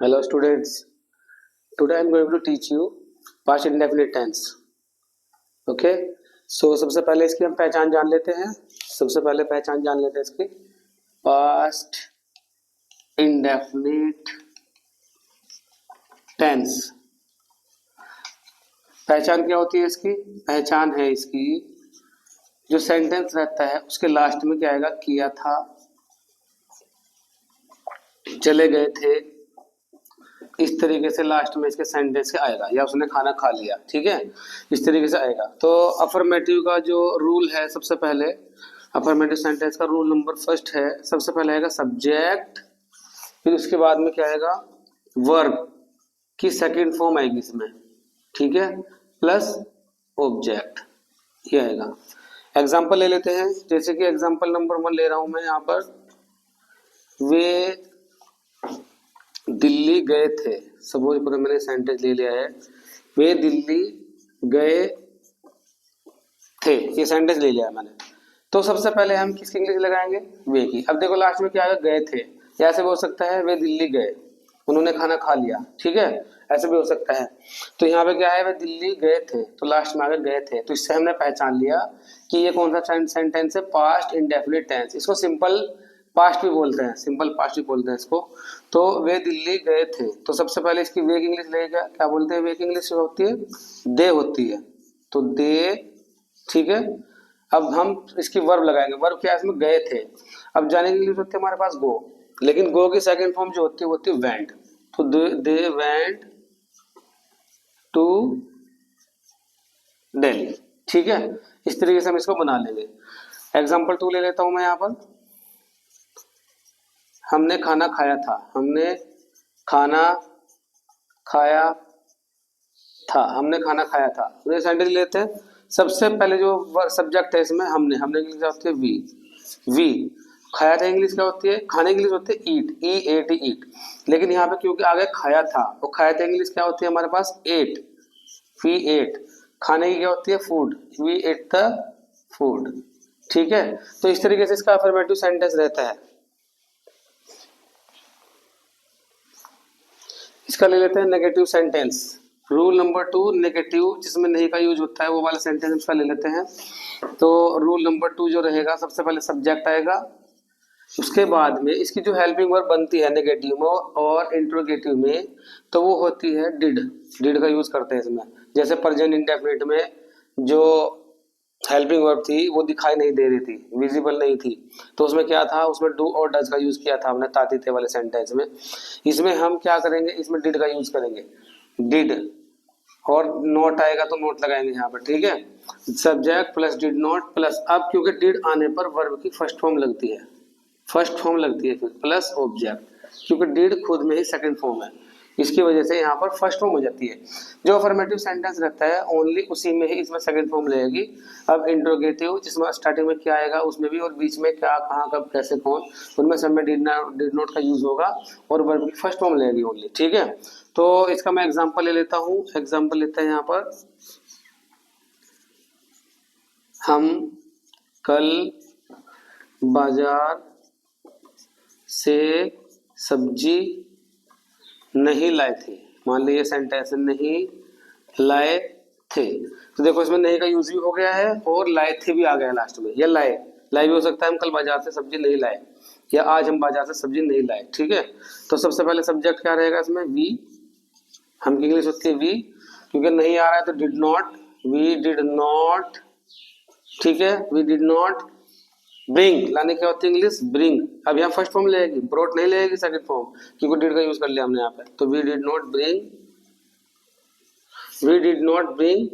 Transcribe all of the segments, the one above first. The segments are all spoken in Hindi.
Hello students, today I am going to teach you past indefinite tense. Okay, so सबसे पहले इसकी हम पहचान जान लेते हैं। इसकी past indefinite tense। पहचान क्या होती है इसकी? पहचान है इसकी जो सेंटेंस रहता है उसके लास्ट में क्या आएगा? किया था, चले गए थे, इस तरीके से लास्ट में इसके सेंटेंस के आएगा, या उसने खाना खा लिया। ठीक है, इस तरीके से आएगा। तो अफर्मेटिव का जो रूल है, सबसे पहले अफर्मेटिव सेंटेंस का रूल नंबर फर्स्ट है, सबसे पहले आएगा सब्जेक्ट, फिर उसके बाद में क्या आएगा? वर्ब की सेकंड फॉर्म आएगी इसमें। ठीक है, प्लस ऑब्जेक्ट, ये आएगा। एग्जाम्पल ले लेते हैं, जैसे कि एग्जाम्पल नंबर 1 ले रहा हूं मैं यहाँ पर। वे दिल्ली गए थे, सपोज पर मैंने सेंटेंस ले लिया है, वे दिल्ली गए थे, ये सेंटेंस ले लिया है मैंने। तो सबसे पहले हम किसकी इंग्लिश लगाएंगे? वे की। अब देखो लास्ट में क्या आएगा? गए थे। या ऐसे भी हो सकता है वे दिल्ली गए, उन्होंने खाना खा लिया। ठीक है, ऐसे भी हो सकता है। तो यहाँ पे क्या है? वे दिल्ली गए थे, तो लास्ट में आगे गए थे। तो इससे हमने पहचान लिया कि ये कौन सा सेंटेंस है? Past indefinite tense. इसको सिंपल पास्ट भी बोलते हैं, सिंपल पास्ट भी बोलते हैं इसको। तो वे दिल्ली गए थे, तो सबसे पहले इसकी वे की इंग्लिश लगेगा। क्या बोलते हैं? वे की इंग्लिश होती है दे होती है, तो दे। ठीक है, अब हम इसकी वर्ब लगाएंगे। वर्ब क्या है इसमें? गए थे। अब जाने की इंग्लिश होती है हमारे पास गो, लेकिन गो की सेकंड फॉर्म जो होती है वो होती है वेंट। तो दे वेंट टू दिल्ली। ठीक है, इस तरीके से हम इसको बना लेंगे। एग्जाम्पल 2 ले लेता हूं मैं यहाँ पर। हमने खाना खाया था, हमने खाना खाया था, हमने खाना खाया था। तो ये सेंटेंस लेते हैं। सबसे पहले जो सब्जेक्ट है इसमें हमने इंग्लिश क्या होती है? वी। खाया था इंग्लिश क्या होती है? खाने की इंग्लिश होती है ईट, EAT ईट। लेकिन यहाँ पे क्योंकि आगे खाया था, तो खाया था इंग्लिश क्या होती है हमारे पास? Eight, we eight. खाने की क्या होती है? Food, we ate the food. ठीक है, तो इस तरीके से इसका अफर्मेटिव सेंटेंस रहता है। इसका ले लेते हैं negative sentence. Rule number 2 negative, जिसमें नहीं का यूज होता है, वो वाला सेंटेंस इसका ले लेते हैं। तो रूल नंबर 2 जो रहेगा, सबसे पहले सब्जेक्ट आएगा, उसके बाद में इसकी जो हेल्पिंग वर्ब बनती है नेगेटिव में और इंट्रोगेटिव में, तो वो होती है डिड। डिड का यूज करते हैं इसमें। जैसे प्रेजेंट इंडेफिनिट में जो हेल्पिंग वर्ब थी वो दिखाई नहीं दे रही थी, विजिबल नहीं थी, तो उसमें क्या था? उसमें डू और डज का यूज किया था हमने तातीते वाले सेंटेंस में। इसमें हम क्या करेंगे? इसमें डिड का यूज करेंगे, डिड। और नोट आएगा तो नोट लगाएंगे यहाँ पर। ठीक है, subject plus did note plus, अब क्योंकि डिड आने पर वर्ब की फर्स्ट फॉर्म लगती है, फिर प्लस ऑब्जेक्ट, क्योंकि डिड खुद में ही सेकंड फॉर्म है, इसकी वजह से यहाँ पर फर्स्ट फॉर्म हो जाती है। जो अफर्मेटिव सेंटेंस रहता है ओनली उसी में ही इसमें सेकंड फॉर्म लगेगी। अब इंट्रोगेटिव, जिसमें स्टार्टिंग में क्या आएगा उसमें भी, और बीच में क्या, कहाँ, कब, कैसे, कौन, उनमें सब में डिड नॉट का यूज होगा और वर्ब की फर्स्ट फॉर्म लगेगी ओनली। ठीक है, तो इसका मैं एग्जाम्पल ले लेता हूँ। एग्जाम्पल लेते हैं यहाँ पर। हम कल बाजार से सब्जी नहीं लाए थे। मान लीजिए सेंटेंस नहीं लाए थे, तो देखो इसमें नहीं का यूज भी हो गया है और लाए थे भी आ गया लास्ट में। या लाए भी हो सकता है, हम कल बाजार से सब्जी नहीं लाए, या आज हम बाजार से सब्जी नहीं लाए। ठीक है, तो सबसे पहले सब्जेक्ट क्या रहेगा इसमें? वी। हम इंग्लिश होती है वी, क्योंकि नहीं आ रहा है तो did not, we did not. ठीक है, वी डिड नॉट ब्रिंग, लाने क्या होती है इंग्लिश? ब्रिंग। अब यहाँ फर्स्ट फॉर्म लगेगी, ब्रोट नहीं लगेगी सेकंड फॉर्म, क्योंकि डिड का यूज कर लिया हमने यहाँ पे। तो we did not bring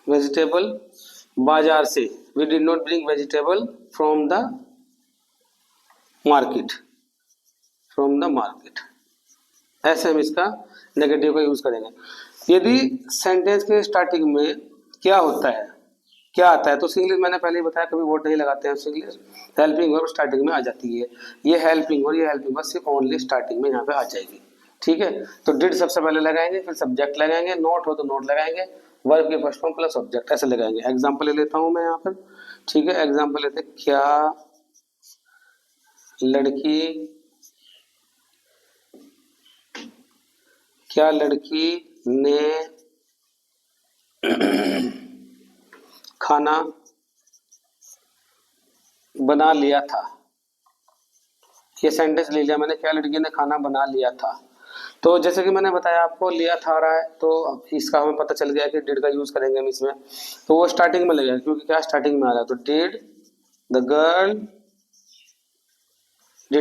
vegetable बाजार से, we did not bring vegetable from the market. ऐसे हम इसका नेगेटिव का यूज करेंगे। यदि सेंटेंस के स्टार्टिंग में क्या होता है, क्या आता है, तो इंग्लिश मैंने पहले ही बताया, कभी वोट नहीं लगाते हैं इंग्लिश। हेल्पिंग वर्ब स्टार्टिंग में आ जाती है। ये हेल्पिंग वर्ब सिर्फ ओनली स्टार्टिंग में यहाँ पे आ जाएगी। ठीक है, तो डिड सबसे पहले लगाएंगे, फिर सब्जेक्ट लगाएंगे, नोट हो तो नोट लगाएंगे, वर्ब के फर्स्ट फॉर्म प्लस ऑब्जेक्ट, ऐसे लगाएंगे। एग्जाम्पल ले लेता हूँ मैं यहाँ पर। ठीक है, एग्जाम्पल लेते, क्या लड़की, क्या लड़की ने खाना बना लिया था। ये सेंटेंस ले लिया मैंने, क्या लड़की ने खाना बना लिया था। तो जैसे कि मैंने बताया आपको, लिया था आ रहा है, तो अब इसका हमें पता चल गया कि डिड का यूज करेंगे हम इसमें। तो वो स्टार्टिंग में लगेगा, क्योंकि क्या स्टार्टिंग में आ रहा है। तो डिड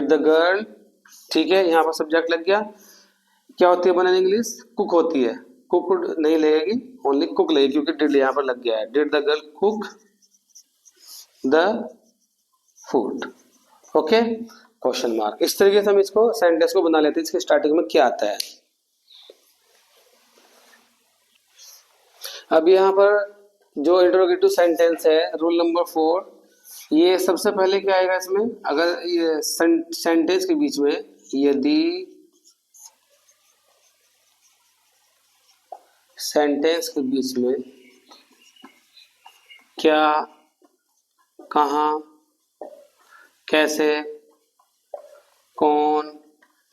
द गर्ल, ठीक है, यहाँ पर सब्जेक्ट लग गया। क्या होती है बनन इंग्लिश? कुक होती है। कुक नहीं लगेगी, ओनली कुक लगेगी, क्योंकि डिड यहाँ पर लग गया है। Did the girl cook the food. Okay, question mark. इस तरीके से हम इसको सेंटेंस को बना लेते हैं। इसके स्टार्टिंग में क्या आता है। अब यहाँ पर जो इंट्रोगेटिव सेंटेंस है, रूल नंबर 4, ये सबसे पहले क्या आएगा इसमें? अगर ये सेंटेंस के बीच में यदि सेंटेंस के बीच में क्या, कहाँ, कैसे, कौन,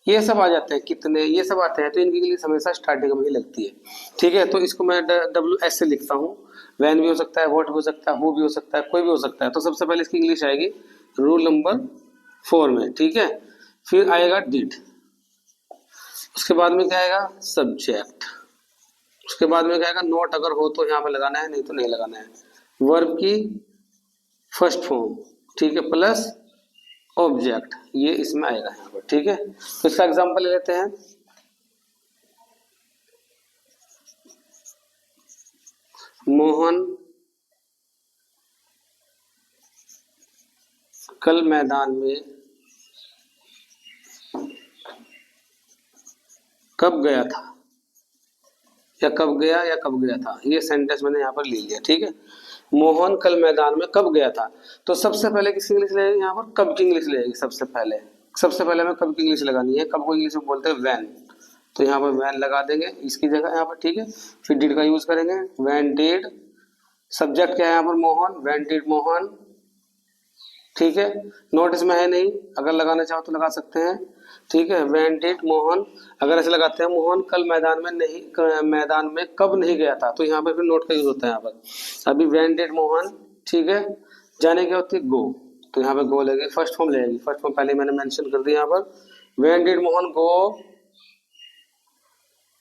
ये सब आ जाते हैं, कितने, ये सब आते हैं, तो इनकी इंग्लिश हमेशा स्टार्टिंग में ही लगती है। ठीक है, तो इसको मैं WS से लिखता हूँ। वैन भी हो सकता है, वॉट भी हो सकता है, हु भी हो सकता है, कोई भी हो सकता है। तो सबसे पहले इसकी इंग्लिश आएगी रूल नंबर 4 में। ठीक है, फिर आएगा डिड, उसके बाद में क्या आएगा? सब्जेक्ट, उसके बाद में क्या आएगा? नोट अगर हो तो यहाँ पे लगाना है, नहीं तो नहीं लगाना है। वर्ब की फर्स्ट फॉर्म, ठीक है, प्लस ऑब्जेक्ट, ये इसमें आएगा यहाँ पर। ठीक है, तो इसका एग्जांपल ले लेते हैं। मोहन कल मैदान में कब गया था, या कब गया, या कब गया था। ये सेंटेंस मैंने यहाँ पर ले लिया। ठीक है, मोहन कल मैदान में कब गया था। तो सबसे पहले किसकी इंग्लिश लगेगी यहाँ पर? कब की इंग्लिश लगेगी। सबसे पहले हमें कब की इंग्लिश लगानी है। कब को इंग्लिश में बोलते हैं? वैन। तो यहाँ पर वैन लगा देंगे इसकी जगह यहाँ पर। ठीक है, फिर डिड का यूज करेंगे, वैन डिड। सब्जेक्ट क्या है यहाँ पर? Mohan, van did Mohan. ठीक है, नोटिस में है नहीं, अगर लगाना चाहो तो लगा सकते हैं। ठीक है, वैन डिड मोहन, अगर ऐसे लगाते हैं मोहन कल मैदान में कब नहीं गया था, तो यहाँ पर फिर नोट का यूज होता है यहाँ पर। अभी वैन डिड मोहन, ठीक है, जाने क्या होती है? गो, तो यहाँ पे गो लगेगी, फर्स्ट फॉर्म लगेगी। फर्स्ट फॉर्म पहले मैंने मेंशन कर दिया यहाँ पर। When did Mohan go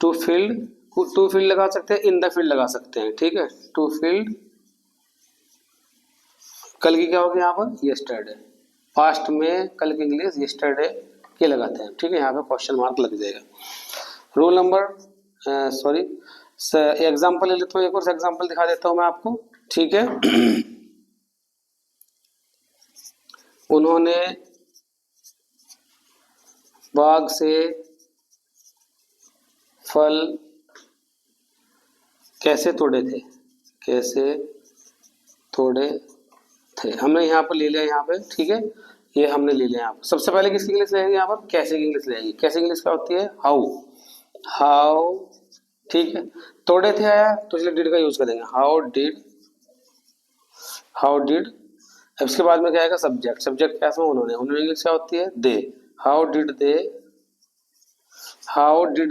to field, to field लगा सकते हैं, इन द फील्ड लगा सकते हैं। ठीक है, टू फील्ड, कल की क्या होगी यहाँ पर? यस्टरडे। पास्ट में कल की इंग्लिश यस्टरडे के लगाते हैं। ठीक है, यहाँ पे क्वेश्चन मार्क लग जाएगा। रूल नंबर सॉरी एग्जाम्पल ले लेता हूँ, एक और एग्जाम्पल दिखा देता हूँ मैं आपको। ठीक है, उन्होंने बाग से फल कैसे तोड़े थे, कैसे तोड़े थे। हमने यहाँ पर ले लिया यहाँ पे। ठीक है, ये हमने ले लिया यहाँ पर। सबसे पहले किसकी इंग्लिश लगेगी यहाँ पर? कैसे की इंग्लिश लगेगी। कैसे की इंग्लिश क्या होती है? हाउ। ठीक है, तोड़े थे आया तो इसलिए डिड का यूज करेंगे, हाउ डिड। इसके बाद में क्या आएगा? सब्जेक्ट। सब्जेक्ट क्या है? उन्होंने इंग्लिश क्या होती है? दे। How did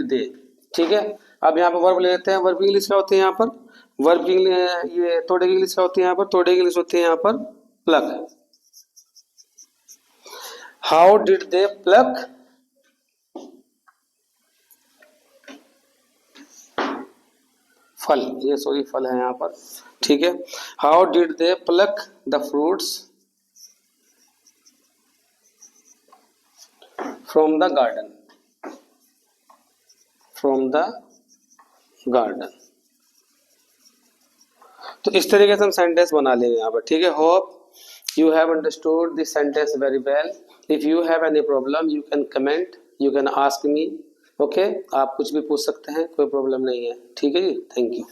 they. ठीक है, अब यहाँ पर वर्ब ले लेते हैं। वर्ब की इंग्लिश क्या होती है यहाँ पर? वर्ब की ये तोड़े की इंग्लिश क्या होती है यहाँ पर? तोड़े की इंग्लिश होती है यहाँ पर pluck. How did they pluck फल, ये सॉरी फल है यहाँ पर। ठीक है, how did they pluck the fruits from the garden, तो इस तरीके से हम सेंटेंस बना लेंगे यहाँ पर। ठीक है, hope you have understood this sentence very well. If you have any problem you can comment, you can ask me. Okay, आप कुछ भी पूछ सकते हैं, कोई प्रॉब्लम नहीं है। ठीक है जी, थैंक यू।